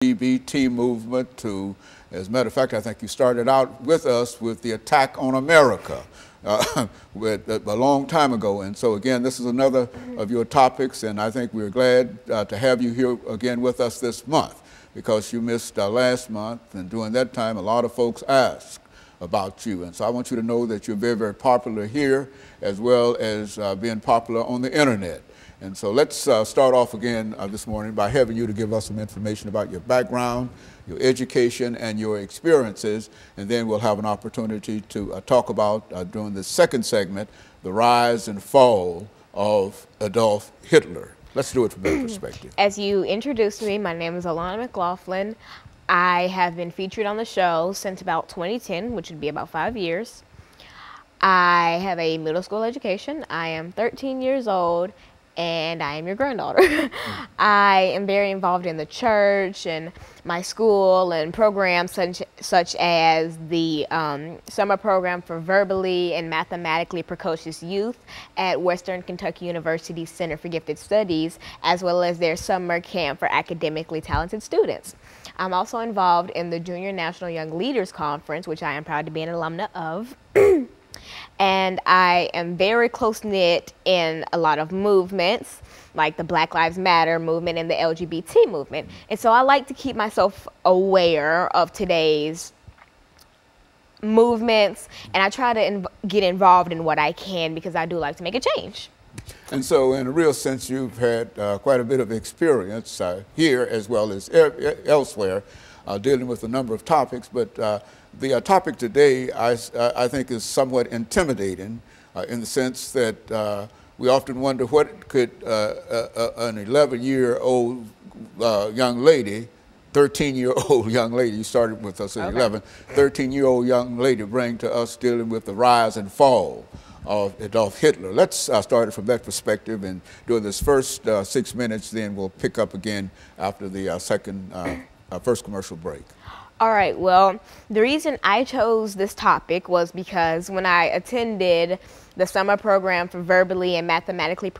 LGBT movement to, as a matter of fact, I think you started out with us with the attack on America a long time ago. And so again, this is another of your topics, and I think we're glad to have you here again with us this month, because you missed last month, and during that time a lot of folks asked about you. And so I want you to know that you're very, very popular here, as well as being popular on the internet. And so let's start off again this morning by having you to give us some information about your background, your education, and your experiences. And then we'll have an opportunity to talk about, during the second segment, the rise and fall of Adolf Hitler. Let's do it from that perspective. As you introduced me, my name is Alana McLaughlin. I have been featured on the show since about 2010, which would be about 5 years. I have a middle school education. I am 13 years old, and I am your granddaughter. I am very involved in the church and my school and programs such as the summer program for verbally and mathematically precocious youth at Western Kentucky University Center for Gifted Studies, as well as their summer camp for academically talented students. I'm also involved in the Junior National Young Leaders Conference, which I am proud to be an alumna of. And I am very close-knit in a lot of movements, like the Black Lives Matter movement and the LGBT movement. And so I like to keep myself aware of today's movements, and I try to get involved in what I can, because I do like to make a change. And so in a real sense, you've had quite a bit of experience here as well as elsewhere, dealing with a number of topics. But the topic today, I think, is somewhat intimidating in the sense that we often wonder what could an 11-year-old young lady, 13-year-old young lady, you started with us at 11, 13-year-old young lady bring to us dealing with the rise and fall of Adolf Hitler. Let's start it from that perspective, and during this first 6 minutes, then we'll pick up again after the first commercial break. All right, well, the reason I chose this topic was because when I attended the summer program for verbally and mathematically